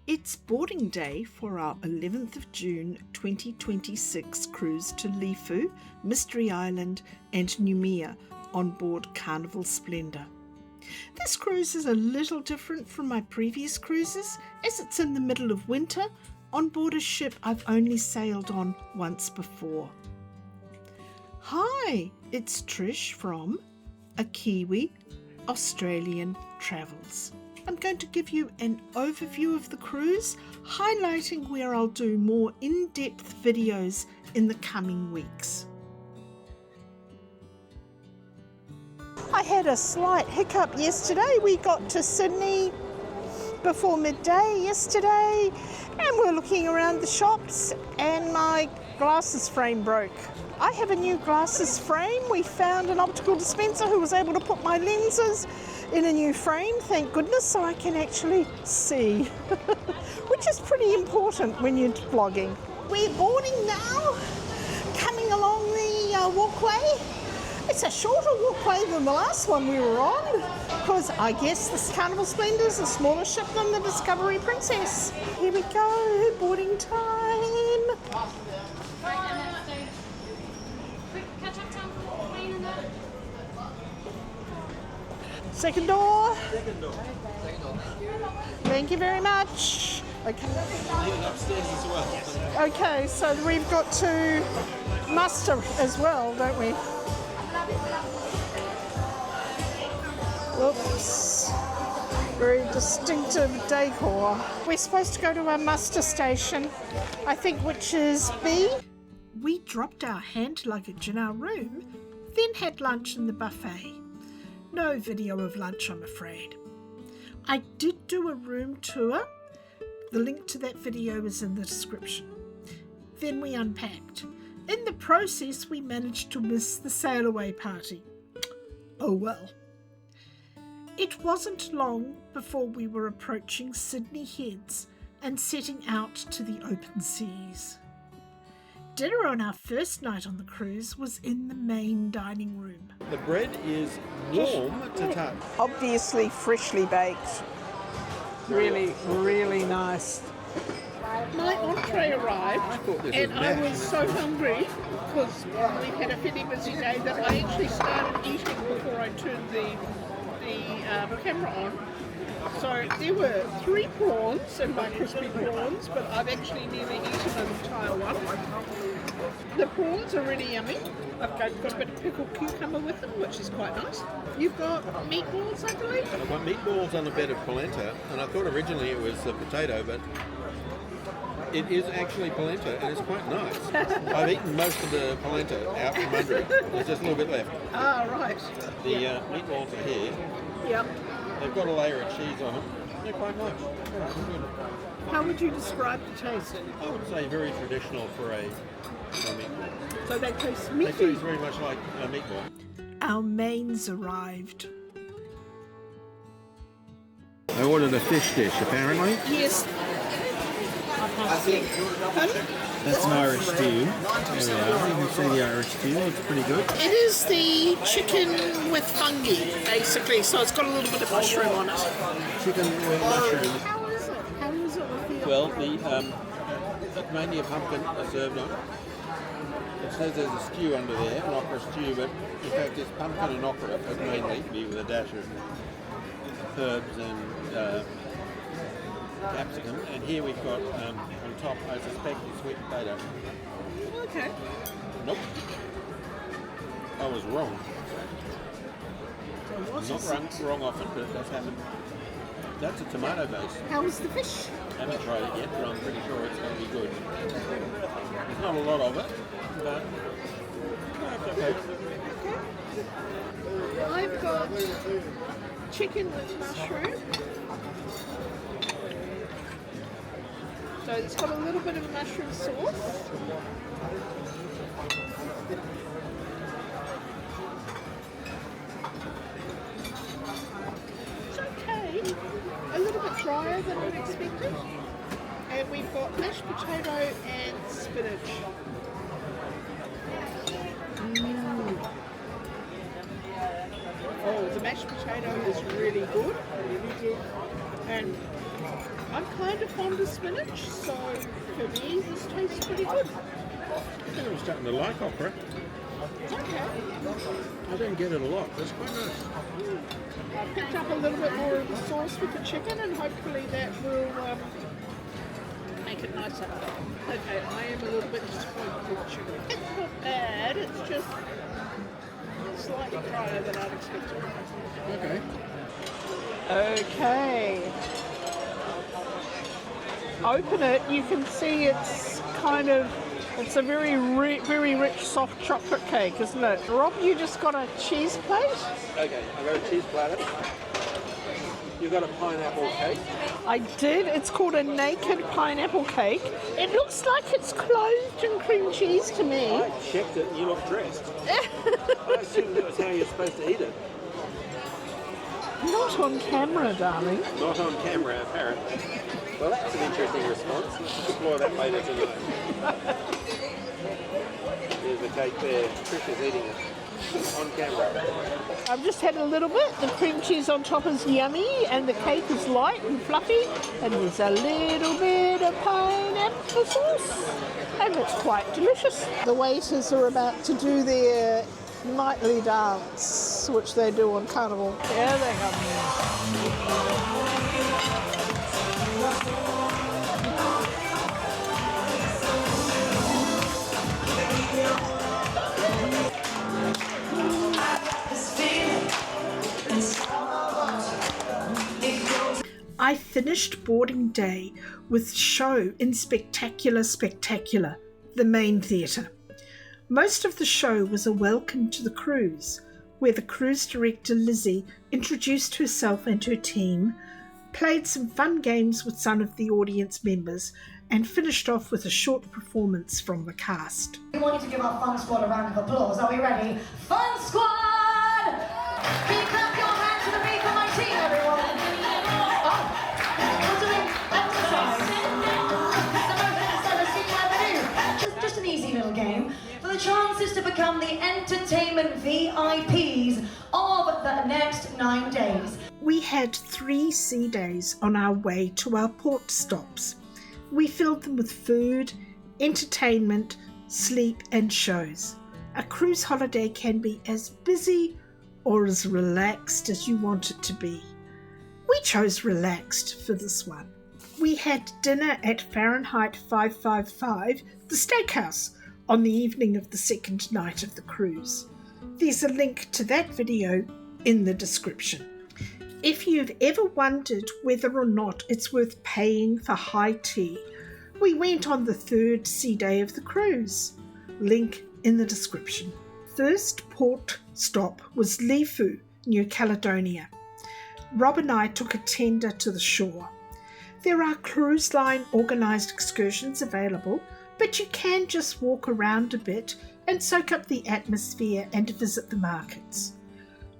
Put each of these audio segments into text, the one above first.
It's boarding day for our 11th of June 2026 cruise to Lifou, Mystery Island and Noumea on board Carnival Splendor. This cruise is a little different from my previous cruises as it's in the middle of winter on board a ship I've only sailed on once before. Hi, it's Trish from A Kiwi Australian Travels. I'm going to give you an overview of the cruise, highlighting where I'll do more in-depth videos in the coming weeks. I had a slight hiccup yesterday. We got to Sydney before midday yesterday and we're looking around the shops and my glasses frame broke. I have a new glasses frame. We found an optical dispenser who was able to put my lenses in a new frame, thank goodness, so I can actually see, which is pretty important when you're vlogging. We're boarding now, coming along the walkway. It's a shorter walkway than the last one we were on, because I guess this Carnival Splendor is a smaller ship than the Discovery Princess. Here we go, boarding time. Second door. Second door. Thank you very much. Okay. Upstairs as well. Okay, so we've got to muster as well, don't we? Oops. Very distinctive decor. We're supposed to go to our muster station, I think, which is B. We dropped our hand luggage in our room, then had lunch in the buffet. No video of lunch, I'm afraid. I did do a room tour. The link to that video is in the description. Then we unpacked. In the process, we managed to miss the sail away party. Oh well. It wasn't long before we were approaching Sydney Heads and setting out to the open seas. Dinner on our first night on the cruise was in the main dining room. The bread is warm to touch. Obviously freshly baked. Really, really nice. My entree arrived and I was so hungry because we've had a fairly busy day that I actually started eating before I turned the camera on. So there were 3 prawns in my crispy prawns, but I've actually nearly eaten an entire one. The prawns are really yummy. I've got a bit of pickled cucumber with them, which is quite nice. You've got meatballs, I believe? I've got meatballs on a bed of polenta, and I thought originally it was a potato, but it is actually polenta, and it's quite nice. I've eaten most of the polenta out from under it. There's just a little bit left. Ah, right. The meatballs are here. Yep. They've got a layer of cheese on them. They're quite nice. Good. How would you describe the taste? I would say very traditional for a meatball. So they taste They meaty. taste very much like a meatball. Our mains arrived. I ordered a fish dish, apparently. Yes. That's an Irish stew. There we are. You can see the Irish stew. It's pretty good. It is the chicken with fungi, basically, so it's got a little bit of mushroom on it. Chicken with mushroom. How is it? How is it with the... Well, it's mainly a pumpkin served on. It says there's a stew under there, an okra stew, but in fact it's pumpkin and okra, but mainly with a dash of herbs and capsicum. And here we've got on top, I suspect, is sweet potato. Okay. Nope. I was wrong. Not wrong often, but it does happen. That's a tomato base. How is the fish? I haven't tried it yet, but I'm pretty sure it's going to be good. There's not a lot of it, but no, it's okay. Okay. I've got chicken with mushroom. So it's got a little bit of mushroom sauce. It's okay. A little bit drier than I'd expected. And we've got mashed potato and spinach. Oh, the mashed potato is really good. And I'm kind of fond of spinach, so for me this tastes pretty good. I think I'm starting to like okra. Okay. I don't get it a lot, but it's quite nice. I picked up a little bit more of the sauce with the chicken, and hopefully that will make it nicer. Okay, I am a little bit disappointed with the chicken. It's not bad, it's just slightly drier than I'd expected. Okay. Okay. Open it, you can see it's kind of, it's a very rich soft chocolate cake, isn't it? Rob, you just got a cheese plate? Okay, I got a cheese platter. You got a pineapple cake. I did. It's called a naked pineapple cake. It looks like it's clothed in cream cheese to me. I checked it and you look dressed. I assumed that was how you're supposed to eat it. Not on camera, darling. Not on camera, apparently. Well, that's an interesting response. Let's explore that later tonight. There's the cake there. Trish is eating it on camera. I've just had a little bit. The cream cheese on top is yummy and the cake is light and fluffy, and there's a little bit of pineapple sauce, and it's quite delicious. The waiters are about to do their nightly dance, which they do on Carnival. Here they come. I finished boarding day with show in Spectacular, the main theatre. Most of the show was a welcome to the cruise, where the cruise director Lizzie introduced herself and her team, played some fun games with some of the audience members, and finished off with a short performance from the cast. We want you to give our Fun Squad a round of applause. Are we ready? Fun Squad! Can you clap your hands to the beat for my team, everyone? We're doing exercise. Just an easy little game for the chances to become the entertainment VIPs of the next 9 days. We had 3 sea days on our way to our port stops. We filled them with food, entertainment, sleep and shows. A cruise holiday can be as busy or as relaxed as you want it to be. We chose relaxed for this one. We had dinner at Fahrenheit 555, the steakhouse, on the evening of the second night of the cruise. There's a link to that video in the description. If you've ever wondered whether or not it's worth paying for high tea, we went on the 3rd sea day of the cruise. Link in the description. First port stop was Lifou, New Caledonia. Rob and I took a tender to the shore. There are cruise line organised excursions available, but you can just walk around a bit and soak up the atmosphere and visit the markets.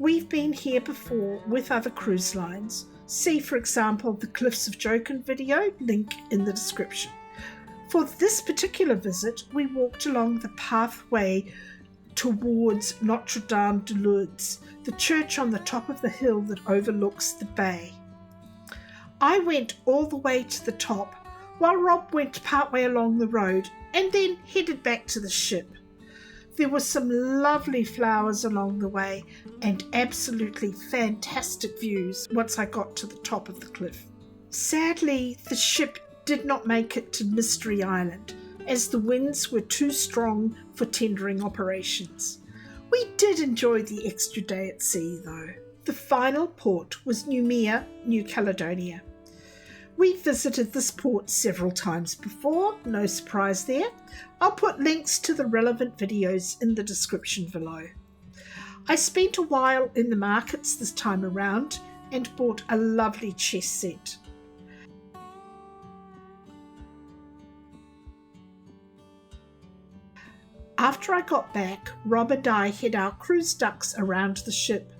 We've been here before with other cruise lines. See, for example, the Cliffs of Jokin video, link in the description. For this particular visit, we walked along the pathway towards Notre Dame de Lourdes, the church on the top of the hill that overlooks the bay. I went all the way to the top, while Rob went partway along the road and then headed back to the ship. There were some lovely flowers along the way and absolutely fantastic views once I got to the top of the cliff. Sadly, the ship did not make it to Mystery Island, as the winds were too strong for tendering operations. We did enjoy the extra day at sea though. The final port was Noumea, New Caledonia. We visited this port several times before, no surprise there. I'll put links to the relevant videos in the description below. I spent a while in the markets this time around and bought a lovely chess set. After I got back, Rob and I had our cruise ducks around the ship.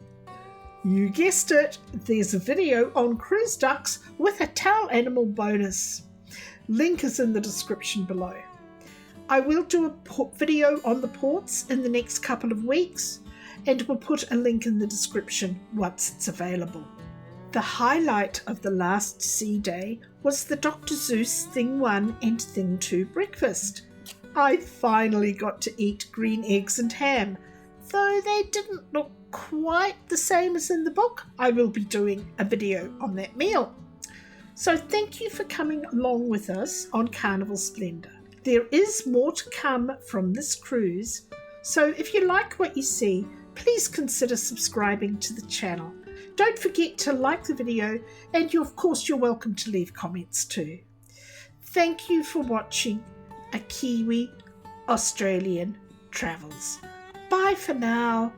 You guessed it, there's a video on cruise ducks with a towel animal bonus. Link is in the description below. I will do a video on the ports in the next couple of weeks and will put a link in the description once it's available. The highlight of the last sea day was the Dr. Seuss Thing 1 and Thing 2 breakfast. I finally got to eat green eggs and ham, though they didn't look quite the same as in the book. I will be doing a video on that meal. So thank you for coming along with us on Carnival Splendor. There is more to come from this cruise, so if you like what you see, please consider subscribing to the channel. Don't forget to like the video, and of course you're welcome to leave comments too. Thank you for watching A Kiwi Australian Travels. Bye for now.